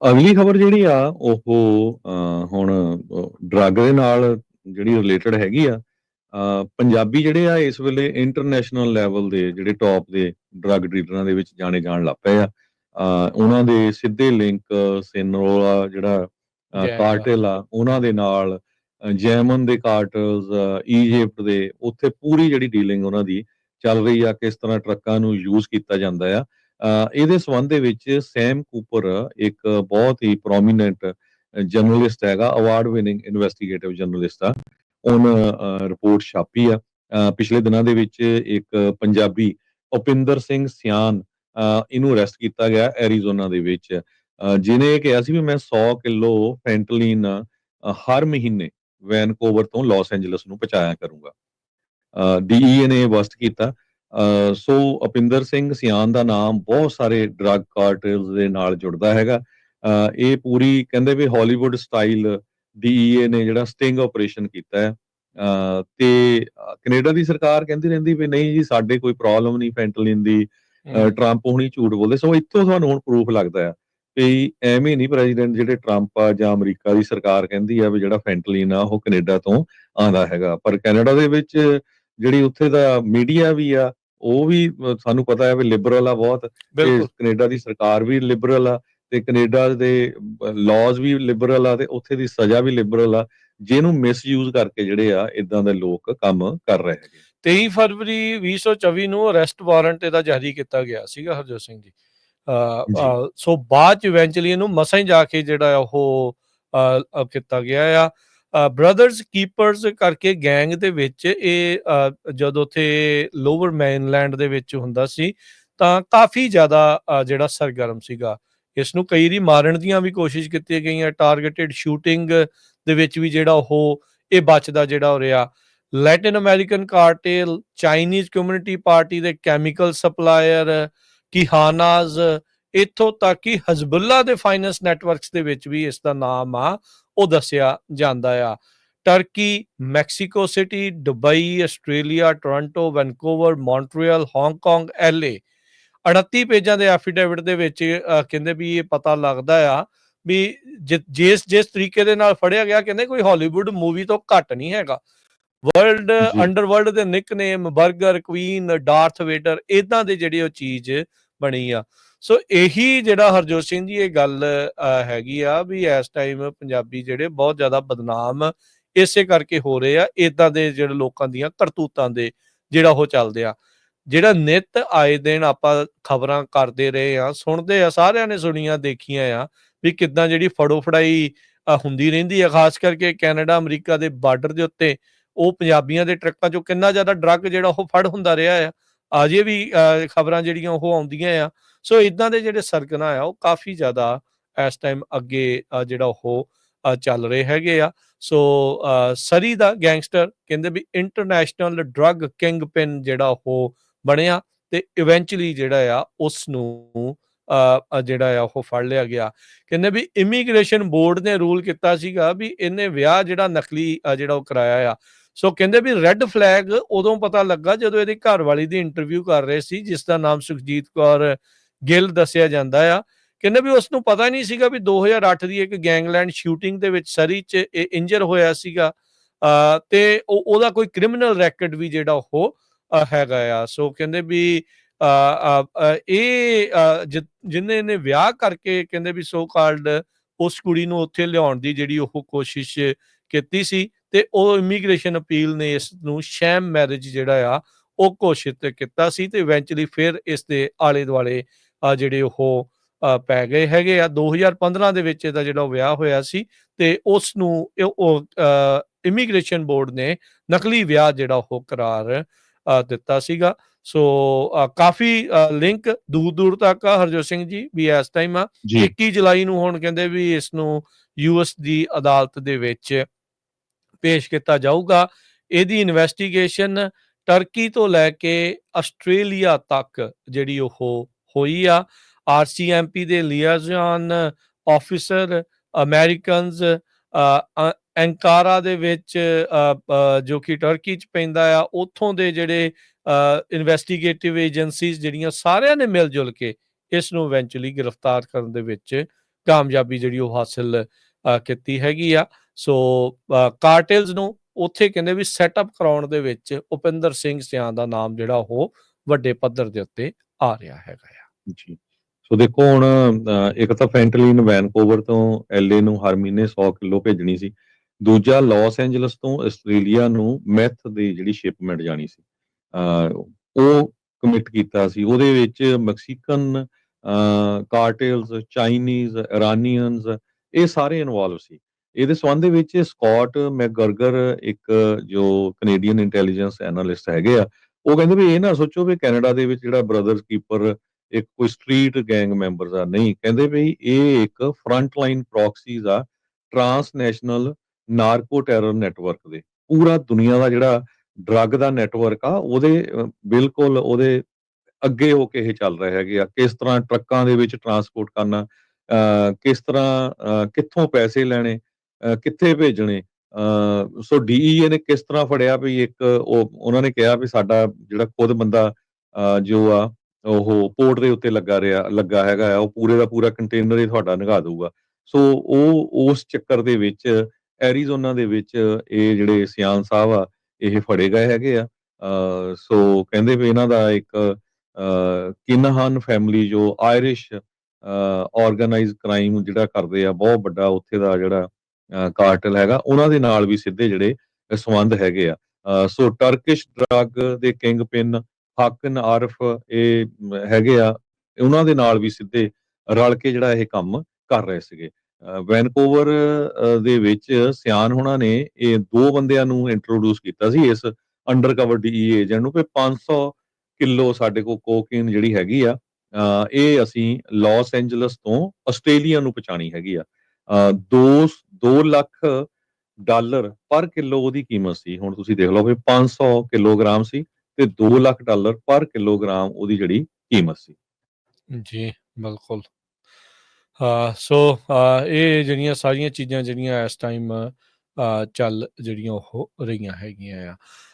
ਅਗਲੀ ਖਬਰ ਜਿਹੜੀ ਆ ਉਹ ਹੁਣ ਡਰੱਗ ਦੇ ਨਾਲ ਜਿਹੜੀ ਰਿਲੇਟਡ ਹੈਗੀ ਆ। ਪੰਜਾਬੀ ਜਿਹੜੇ ਆ ਇਸ ਵੇਲੇ ਇੰਟਰਨੈਸ਼ਨਲ ਲੈਵਲ ਦੇ ਜਿਹੜੇ ਟੌਪ ਦੇ ਡਰੱਗ ਡੀਲਰਾਂ ਦੇ ਵਿੱਚ ਜਾਣੇ ਜਾਣ ਲੱਗ ਪਏ ਆ। ਉਹਨਾਂ ਦੇ ਸਿੱਧੇ ਲਿੰਕ ਸਿਨਰੋਲਾ ਜਿਹੜਾ ਗੈਂਗ ਆ। ਕਾਰਟਲ ਆ ਉਹਨਾਂ ਦੇ ਨਾਲ, ਜੈਮਨ ਦੇ ਕਾਰਟਲਸ, ਈਜਿਪਟ ਦੇ, ਉੱਥੇ ਪੂਰੀ ਜਿਹੜੀ ਡੀਲਿੰਗ ਉਹਨਾਂ ਦੀ ਚੱਲ ਰਹੀ ਆ, ਕਿਸ ਤਰ੍ਹਾਂ ਟਰੱਕਾਂ ਨੂੰ ਯੂਜ਼ ਕੀਤਾ ਜਾਂਦਾ ਆ। ਇਹਦੇ ਸੰਬੰਧ ਦੇ ਵਿੱਚ ਸੈਮ ਕੂਪਰ ਇੱਕ ਬਹੁਤ ਹੀ ਪ੍ਰੋਮੀਨੈਂਟ ਜਰਨਲਿਸਟ ਹੈਗਾ, ਅਵਾਰਡ ਵਿਨਿੰਗ ਇਨਵੈਸਟੀਗੇਟਿਵ ਜਰਨਲਿਸਟ ਆ। ਉਹਨੇ ਰਿਪੋਰਟ ਛਾਪੀ ਆ। ਪਿਛਲੇ ਦਿਨਾਂ ਦੇ ਵਿੱਚ ਇੱਕ ਪੰਜਾਬੀ ਭੁਪਿੰਦਰ ਸਿੰਘ ਸਿਆਨ, ਇਹਨੂੰ ਅਰੈਸਟ ਕੀਤਾ ਗਿਆ ਐਰੀਜ਼ੋਨਾ ਦੇ ਵਿੱਚ, ਜਿਹਨੇ ਇਹ ਕਿਹਾ ਸੀ ਵੀ ਮੈਂ 100 ਕਿਲੋ ਫੈਂਟਲੀਨ ਹਰ ਮਹੀਨੇ ਵੈਨਕੂਵਰ ਤੋਂ ਲਾਸ ਐਂਜਲਸ ਨੂੰ ਪਹੁੰਚਾਇਆ ਕਰੂੰਗਾ। DEA ਨੇ ਬਸਟ ਕੀਤਾ। ਸੋ ਭੁਪਿੰਦਰ ਸਿੰਘ ਸਿਆਨ ਦਾ ਨਾਮ ਬਹੁਤ ਸਾਰੇ ਡਰੱਗ ਕਾਰਟਲਸ ਦੇ ਨਾਲ ਜੁੜਦਾ ਹੈਗਾ। ਇਹ ਪੂਰੀ ਕਹਿੰਦੇ ਵੀ ਹਾਲੀਵੁੱਡ ਸਟਾਈਲ DEA ਨੇ ਜਿਹੜਾ ਸਟਿੰਗ ਆਪਰੇਸ਼ਨ ਕੀਤਾ ਹੈ। ਤੇ ਕੈਨੇਡਾ ਦੀ ਸਰਕਾਰ ਕਹਿੰਦੀ ਰਹਿੰਦੀ ਵੀ ਨਹੀਂ ਜੀ ਸਾਡੇ ਕੋਈ ਪ੍ਰੋਬਲਮ ਨਹੀਂ ਫੈਂਟਲਿਨ ਦੀ, ਟਰੰਪ ਹੁਣੀ ਝੂਠ ਬੋਲਦੇ। ਸੋ ਇੱਥੋਂ ਤੁਹਾਨੂੰ ਹੁਣ ਪ੍ਰੂਫ ਲੱਗਦਾ ਆ ਵੀ ਐਵੇਂ ਨਹੀਂ ਪ੍ਰੈਜ਼ੀਡੈਂਟ ਜਿਹੜੇ ਟਰੰਪ ਆ ਜਾਂ ਅਮਰੀਕਾ ਦੀ ਸਰਕਾਰ ਕਹਿੰਦੀ ਆ ਵੀ ਜਿਹੜਾ ਫੈਂਟਲਿਨ ਆ ਉਹ ਕੈਨੇਡਾ ਤੋਂ ਆਉਂਦਾ ਹੈਗਾ। ਪਰ ਕੈਨੇਡਾ ਦੇ ਵਿੱਚ ਜਿਹੜੀ ਉੱਥੇ ਦਾ ਮੀਡੀਆ ਵੀ ਆ ਉਹ ਵੀ ਸਾਨੂੰ ਪਤਾ ਹੈ ਵੀ ਲਿਬਰਲ ਆ ਬਹੁਤ, ਤੇ ਕੈਨੇਡਾ ਦੀ ਸਰਕਾਰ ਵੀ ਲਿਬਰਲ ਆ, ਤੇ ਕੈਨੇਡਾ ਦੇ ਲਾਜ਼ ਵੀ ਲਿਬਰਲ ਆ, ਤੇ ਉੱਥੇ ਦੀ ਸਜ਼ਾ ਵੀ ਲਿਬਰਲ ਆ, ਜਿਹਨੂੰ ਮਿਸਯੂਜ਼ ਕਰਕੇ ਜਿਹੜੇ ਆ ਇਦਾਂ ਦੇ ਲੋਕ ਕੰਮ ਕਰ ਰਹੇ ਹੈਗੇ। 23 ਫਰਵਰੀ 2024 ਨੂੰ ਅਰੈਸਟ ਵਾਰੰਟ ਇਹਦਾ ਜਾਰੀ ਕੀਤਾ ਗਿਆ ਸੀਗਾ ਹਰਜੋਤ ਸਿੰਘ ਜੀ। ਸੋ ਬਾਅਦ ਚ ਇਵੈਂਚੁਅਲੀ ਇਹਨੂੰ ਮਸਾਂ ਹੀ ਜਾ ਕੇ ਜਿਹੜਾ ਉਹ ਕੀਤਾ ਗਿਆ ਆ। ਬ੍ਰਦਰਸ ਕੀਪਰਸ ਕਰਕੇ ਗੈਂਗ ਦੇ ਵਿੱਚ ਇਹ ਜਦੋਂ ਉੱਥੇ ਲੋਵਰ ਮੇਨਲੈਂਡ ਦੇ ਵਿੱਚ ਹੁੰਦਾ ਸੀ ਤਾਂ ਕਾਫੀ ਜ਼ਿਆਦਾ ਜਿਹੜਾ ਸਰਗਰਮ ਸੀਗਾ। ਇਸ ਨੂੰ ਕਈ ਵਾਰੀ ਮਾਰਨ ਦੀਆਂ ਵੀ ਕੋਸ਼ਿਸ਼ ਕੀਤੀਆਂ ਗਈਆਂ, ਟਾਰਗੇਟਡ ਸ਼ੂਟਿੰਗ ਦੇ ਵਿੱਚ ਵੀ ਜਿਹੜਾ ਉਹ ਇਹ ਬਚਦਾ ਜਿਹੜਾ ਹੋ ਰਿਹਾ। Latin American cartel, Chinese community party ਦੇ ਕੈਮੀਕਲ ਸਪਲਾਇਰ, ਕਿਹਾਨਾਜ਼, ਇੱਥੋਂ ਤੱਕ ਕਿ ਹਜ਼ਬੁੱਲਾ ਦੇ ਫਾਈਨੈਂਸ ਨੈਟਵਰਕਸ ਦੇ ਵਿੱਚ ਵੀ ਇਸ ਦਾ ਨਾਮ ਆ ਉਹ ਦੱਸਿਆ ਜਾਂਦਾ ਆ। Turkey, Mexico city, Dubai, Australia, Toronto, Vancouver, Montreal, Hong Kong, LA 38 ਪੇਜਾਂ ਦੇ ਐਫੀਡੇਵਿਟ ਦੇ ਵਿੱਚ ਕਹਿੰਦੇ ਵੀ ਇਹ ਪਤਾ ਲੱਗਦਾ ਆ ਵੀ ਜਿਸ ਤਰੀਕੇ ਦੇ ਨਾਲ ਫੜਿਆ ਗਿਆ, ਕਹਿੰਦੇ ਕੋਈ ਹਾਲੀਵੁੱਡ ਮੂਵੀ ਤੋਂ ਘੱਟ ਨਹੀਂ ਹੈਗਾ। ਵਰਲਡ ਅੰਡਰਵਰਲਡ ਦੇ ਨਿਕਨੇਮ ਬਰਗਰ ਕੁਈਨ, ਡਾਰਥ ਵੇਡਰ, ਇਦਾਂ ਦੇ ਜਿਹੜੀ ਉਹ ਚੀਜ਼ ਬਣੀ ਆ। ਸੋ ਇਹੀ ਜਿਹੜਾ ਹਰਜੋਤ ਸਿੰਘ ਜੀ ਇਹ ਗੱਲ ਹੈਗੀ ਆ ਵੀ ਇਸ ਟਾਈਮ ਪੰਜਾਬੀ ਜਿਹੜੇ ਬਹੁਤ ਜ਼ਿਆਦਾ ਬਦਨਾਮ ਇਸੇ ਕਰਕੇ ਹੋ ਰਹੇ ਆ, ਇਦਾਂ ਦੇ ਜਿਹੜੇ ਲੋਕਾਂ ਦੀਆਂ ਕਰਤੂਤਾਂ ਦੇ ਜਿਹੜਾ ਉਹ ਚੱਲਦੇ ਆ। ਜਿਹੜਾ ਨਿੱਤ ਆਏ ਦਿਨ ਆਪਾਂ ਖਬਰਾਂ ਕਰਦੇ ਰਹੇ ਆ, ਸੁਣਦੇ ਆ, ਸਾਰਿਆਂ ਨੇ ਸੁਣੀਆਂ ਦੇਖੀਆਂ ਆ ਵੀ ਕਿੱਦਾਂ ਜਿਹੜੀ ਫੜੋ ਫੜਾਈ ਹੁੰਦੀ ਰਹਿੰਦੀ ਆ, ਖਾਸ ਕਰਕੇ ਕੈਨੇਡਾ ਅਮਰੀਕਾ ਦੇ ਬਾਰਡਰ ਦੇ ਉੱਤੇ। ਉਹ ਪੰਜਾਬੀਆਂ ਦੇ ਟਰੱਕਾਂ ਚੋਂ ਕਿੰਨਾ ਜ਼ਿਆਦਾ ਡਰੱਗ ਜਿਹੜਾ ਉਹ ਫੜ ਹੁੰਦਾ ਰਿਹਾ ਆ, ਅਜੇ ਵੀ ਖਬਰਾਂ ਜਿਹੜੀਆਂ ਉਹ ਆਉਂਦੀਆਂ ਆ। ਸੋ ਇਦਾਂ ਦੇ ਜਿਹੜੇ ਸਰਗਨਾ ਆ ਉਹ ਕਾਫੀ ਜ਼ਿਆਦਾ ਇਸ ਟਾਈਮ ਅੱਗੇ ਜਿਹੜਾ ਉਹ ਚੱਲ ਰਹੇ ਹੈਗੇ ਆ। ਸੋ ਸਰੀ ਦਾ ਗੈਂਗਸਟਰ ਕਹਿੰਦੇ ਵੀ ਇੰਟਰਨੈਸ਼ਨਲ ਡਰੱਗ ਕਿੰਗ ਪਿਨ ਜਿਹੜਾ ਉਹ ਬਣਿਆ, ਤੇ ਇਵੈਂਚੁਅਲੀ ਜਿਹੜਾ ਆ ਉਸ ਨੂੰ ਜਿਹੜਾ ਆ ਉਹ ਫੜ ਲਿਆ ਗਿਆ। ਕਹਿੰਦੇ ਵੀ ਇਮੀਗ੍ਰੇਸ਼ਨ ਬੋਰਡ ਨੇ ਰੂਲ ਕੀਤਾ ਸੀਗਾ ਵੀ ਇਹਨੇ ਵਿਆਹ ਜਿਹੜਾ ਨਕਲੀ ਜਿਹੜਾ ਉਹ ਕਰਾਇਆ ਆ। ਸੋ ਕਹਿੰਦੇ ਵੀ ਰੈੱਡ ਫਲੈਗ ਉਦੋਂ ਪਤਾ ਲੱਗਾ ਜਦੋਂ ਇਹਦੀ ਘਰਵਾਲੀ ਦੀ ਇੰਟਰਵਿਊ ਕਰ ਰਹੇ ਸੀ, ਜਿਸ ਦਾ ਨਾਮ ਸੁਖਜੀਤ ਕੌਰ ਗਿੱਲ ਦੱਸਿਆ ਜਾਂਦਾ ਆ। ਕਹਿੰਦੇ ਵੀ ਉਸ ਨੂੰ ਪਤਾ ਨਹੀਂ ਸੀਗਾ ਵੀ 2008 ਦੀ ਇੱਕ ਗੈਂਗਲੈਂਡ ਸ਼ੂਟਿੰਗ ਦੇ ਵਿੱਚ ਸਰੀ 'ਚ ਇੰਜਰ ਹੋਇਆ ਸੀਗਾ, ਤੇ ਉਹਦਾ ਕੋਈ ਕ੍ਰਿਮੀਨਲ ਰੈਕਡ ਵੀ ਜਿਹੜਾ ਉਹ ਹੈਗਾ ਆ। ਸੋ ਕਹਿੰਦੇ ਵੀ ਇਹ ਜਿਹਨੇ ਨੇ ਵਿਆਹ ਕਰਕੇ ਕਹਿੰਦੇ ਵੀ ਸੋ ਕਾਲਡ ਉਸ ਕੁੜੀ ਨੂੰ ਉੱਥੇ ਲਿਆਉਣ ਦੀ ਜਿਹੜੀ ਉਹ ਕੋਸ਼ਿਸ਼ ਕੀਤੀ ਸੀ, ਤੇ ਉਹ ਇਮੀਗ੍ਰੇਸ਼ਨ ਅਪੀਲ ਨੇ ਇਸ ਨੂੰ ਸ਼ੈਮ ਮੈਰਿਜ ਜਿਹੜਾ ਆ ਉਹ ਘੋਸ਼ਿਤ ਕੀਤਾ ਸੀ, ਤੇ ਇਵੈਂਚੁਅਲੀ ਫਿਰ ਇਸ ਦੇ ਆਲੇ ਦੁਆਲੇ ਜਿਹੜੇ ਉਹ ਪੈ ਗਏ ਹੈਗੇ ਆ। 2015 ਦੇ ਵਿੱਚ ਇਹਦਾ ਜਿਹੜਾ ਵਿਆਹ ਹੋਇਆ ਸੀ, ਤੇ ਉਸ ਨੂੰ ਇਮੀਗ੍ਰੇਸ਼ਨ ਬੋਰਡ ਨੇ ਨਕਲੀ ਵਿਆਹ ਜਿਹੜਾ ਉਹ ਕਰਾਰ ਦਿੱਤਾ ਸੀਗਾ। ਸੋ ਕਾਫੀ ਲਿੰਕ ਦੂਰ ਦੂਰ ਤੱਕ ਆ ਹਰਜੋਤ ਸਿੰਘ ਜੀ ਵੀ ਇਸ ਟਾਈਮ ਆ। 21 ਜੁਲਾਈ ਨੂੰ ਹੁਣ ਕਹਿੰਦੇ ਵੀ ਇਸ ਨੂੰ US ਦੀ ਅਦਾਲਤ ਦੇ ਵਿੱਚ ਪੇਸ਼ ਕੀਤਾ ਜਾਊਗਾ। ਇਹਦੀ ਇਨਵੈਸਟੀਗੇਸ਼ਨ ਟਰਕੀ ਤੋਂ ਲੈ ਕੇ ਆਸਟ੍ਰੇਲੀਆ ਤੱਕ ਜਿਹੜੀ ਉਹ ਹੋਈ ਆ। RCMP ਦੇ ਲਿਆਜ਼ਨ ਆਫਿਸਰ ਅਮਰੀਕਨਸ ਐਂਕਾਰਾ ਦੇ ਵਿੱਚ ਜੋ ਕਿ ਟਰਕੀ 'ਚ ਪੈਂਦਾ ਆ, ਉੱਥੋਂ ਦੇ ਜਿਹੜੇ ਇਨਵੈਸਟੀਗੇਟਿਵ ਏਜੰਸੀਜ਼ ਜਿਹੜੀਆਂ ਸਾਰਿਆਂ ਨੇ ਮਿਲ ਜੁਲ ਕੇ ਇਸ ਨੂੰ ਇਵੈਂਚੁਅਲੀ ਗ੍ਰਿਫਤਾਰ ਕਰਨ ਦੇ ਵਿੱਚ ਕਾਮਯਾਬੀ ਜਿਹੜੀ ਉਹ ਹਾਸਿਲ ਕੀਤੀ ਹੈਗੀ ਆ। ਸੋ ਕਾਰਟੇਲਸ ਨੂੰ ਉੱਥੇ ਕਹਿੰਦੇ ਵੀ ਸੈਟਅਪ ਕਰਾਉਣ ਦੇ ਵਿੱਚ ਭੁਪਿੰਦਰ ਸਿੰਘ ਸਿਆਂ ਦਾ ਨਾਮ ਜਿਹੜਾ ਉਹ ਵੱਡੇ ਪੱਧਰ ਦੇ ਉੱਤੇ ਆ ਰਿਹਾ ਹੈਗਾ ਆ। ਜੀ। ਸੋ ਦੇਖੋ ਹੁਣ ਇੱਕ ਤਾਂ ਫੈਂਟਲੀਨ ਵੈਨਕੂਵਰ ਤੋਂ LA ਨੂੰ ਹਰ ਮਹੀਨੇ 100 ਕਿਲੋ ਭੇਜਣੀ ਸੀ। ਦੂਜਾ ਲਾਸ ਐਂਜਲਸ ਤੋਂ ਆਸਟ੍ਰੇਲੀਆ ਨੂੰ ਮੈਥ ਦੀ ਜਿਹੜੀ ਸ਼ਿਪਮੈਂਟ ਜਾਣੀ ਸੀ। ਉਹ ਕਮਿਟ ਕੀਤਾ ਸੀ। ਉਹਦੇ ਵਿੱਚ ਮੈਕਸੀਕਨ ਕਾਰਟੇਲਸ, ਚਾਈਨੀਜ਼, ਇਰਾਨੀਅਨਸ ਇਹ ਸਾਰੇ ਇਨਵੋਲਵ ਸੀ। ਇਹਦੇ ਸੰਬੰਧ ਦੇ ਵਿੱਚ ਸਕਾਟ ਮੈਕਗਰਗਰ ਇੱਕ ਜੋ ਕੈਨੇਡੀਅਨ ਇੰਟੈਲੀਜੈਂਸ ਐਨਾਲਿਸਟ ਹੈਗੇ ਆ, ਉਹ ਕਹਿੰਦੇ ਵੀ ਇਹ ਨਾ ਸੋਚੋ ਵੀ ਕੈਨੇਡਾ ਦੇ ਵਿੱਚ ਜਿਹੜਾ ਬ੍ਰਦਰਸ ਕੀਪਰ ਇੱਕ ਕੋਈ ਸਟਰੀਟ ਗੈਂਗ ਮੈਂਬਰਸ ਆ, ਨਹੀਂ ਕਹਿੰਦੇ ਵੀ ਇਹ ਇੱਕ ਫਰੰਟ ਲਾਈਨ ਪ੍ਰੌਕਸੀਜ਼ ਆ ਟਰਾਂਸਨੈਸ਼ਨਲ ਨਾਰਕੋ ਟੈਰਰ ਨੈਟਵਰਕ ਦੇ। ਪੂਰਾ ਦੁਨੀਆ ਦਾ ਜਿਹੜਾ ਡਰੱਗ ਦਾ ਨੈਟਵਰਕ ਆ ਉਹਦੇ ਬਿਲਕੁਲ ਉਹਦੇ ਅੱਗੇ ਹੋ ਕੇ ਇਹ ਚੱਲ ਰਹੇ ਹੈਗੇ ਆ। ਕਿਸ ਤਰ੍ਹਾਂ ਟਰੱਕਾਂ ਦੇ ਵਿੱਚ ਟਰਾਂਸਪੋਰਟ ਕਰਨਾ, ਕਿਸ ਤਰ੍ਹਾਂ ਕਿੱਥੋਂ ਪੈਸੇ ਲੈਣੇ, ਕਿੱਥੇ ਭੇਜਣੇ। ਸੋ DEA ਨੇ ਕਿਸ ਤਰ੍ਹਾਂ ਫੜਿਆ ਵੀ ਇੱਕ ਉਹਨਾਂ ਨੇ ਕਿਹਾ ਵੀ ਸਾਡਾ ਜਿਹੜਾ ਖੁਦ ਬੰਦਾ ਜੋ ਆ ਉਹ ਪੋਰਟ ਦੇ ਉੱਤੇ ਲੱਗਾ ਹੈਗਾ ਆ, ਉਹ ਪੂਰੇ ਦਾ ਪੂਰਾ ਕੰਟੇਨਰ ਹੀ ਤੁਹਾਡਾ ਲੰਘਾ ਦਊਗਾ। ਸੋ ਉਹ ਉਸ ਚੱਕਰ ਦੇ ਵਿੱਚ ਐਰੀਜ਼ੋਨਾ ਦੇ ਵਿੱਚ ਇਹ ਜਿਹੜੇ ਸਿਆਲ ਸਾਹਿਬ ਆ ਇਹ ਫੜੇ ਗਏ ਹੈਗੇ ਆ। ਸੋ ਕਹਿੰਦੇ ਵੀ ਇਹਨਾਂ ਦਾ ਇੱਕ ਕਿਨਹਾਨ ਫੈਮਿਲੀ ਜੋ ਆਇਰਿਸ਼ ਆਰਗੇਨਾਈਜ਼ ਕ੍ਰਾਈਮ ਜਿਹੜਾ ਕਰਦੇ ਆ, ਬਹੁਤ ਵੱਡਾ ਉੱਥੇ ਦਾ ਜਿਹੜਾ ਕਾਰਟਲ ਹੈਗਾ, ਉਹਨਾਂ ਦੇ ਨਾਲ ਵੀ ਸਿੱਧੇ ਜਿਹੜੇ ਸੰਬੰਧ ਹੈਗੇ ਆ। ਸੋ ਟਰਕਿਸ਼ ਡਰੱਗ ਦੇ ਕਿੰਗ ਪਿਨ ਹਾਕਨ ਆਰਫ ਇਹ ਹੈਗੇ ਆ, ਉਹਨਾਂ ਦੇ ਨਾਲ ਵੀ ਸਿੱਧੇ ਰਲ ਕੇ ਜਿਹੜਾ ਇਹ ਕੰਮ ਕਰ ਰਹੇ ਸੀਗੇ। ਵੈਨਕੂਵਰ ਦੇ ਵਿੱਚ ਸਿਆਨ ਹੋਣਾ ਨੇ ਇਹ ਦੋ ਬੰਦਿਆਂ ਨੂੰ ਇੰਟਰੋਡਿਊਸ ਕੀਤਾ ਸੀ ਇਸ ਅੰਡਰਕਵਰ DEA ਏਜੰਟ ਨੂੰ, ਕਿ 500 ਕਿਲੋ ਸਾਡੇ ਕੋਲ ਕੋਕੇਨ ਜਿਹੜੀ ਹੈਗੀ ਆ, ਇਹ ਅਸੀਂ ਲਾਸ ਐਂਜਲਸ ਤੋਂ ਆਸਟ੍ਰੇਲੀਆ ਨੂੰ ਪਹੁੰਚਾਣੀ ਹੈਗੀ ਆ। 2 ਲੱਖ ਡਾਲਰ ਪਰ ਕਿਲੋ ਉਹਦੀ ਕੀਮਤ ਸੀ। ਹੁਣ ਤੁਸੀਂ ਦੇਖ ਲਓ ਵੀ 500 ਕਿਲੋਗ੍ਰਾਮ ਸੀ ਤੇ 2 ਲੱਖ ਡਾਲਰ ਪਰ ਕਿਲੋਗ੍ਰਾਮ ਉਹਦੀ ਜਿਹੜੀ ਕੀਮਤ ਸੀ। ਜੀ ਬਿਲਕੁਲ। ਸੋ ਇਹ ਜਿਹੜੀਆਂ ਸਾਰੀਆਂ ਚੀਜ਼ਾਂ ਜਿਹੜੀਆਂ ਇਸ ਟਾਈਮ ਚੱਲ ਜਿਹੜੀਆਂ ਉਹ ਰਹੀਆਂ ਹੈਗੀਆਂ ਆ।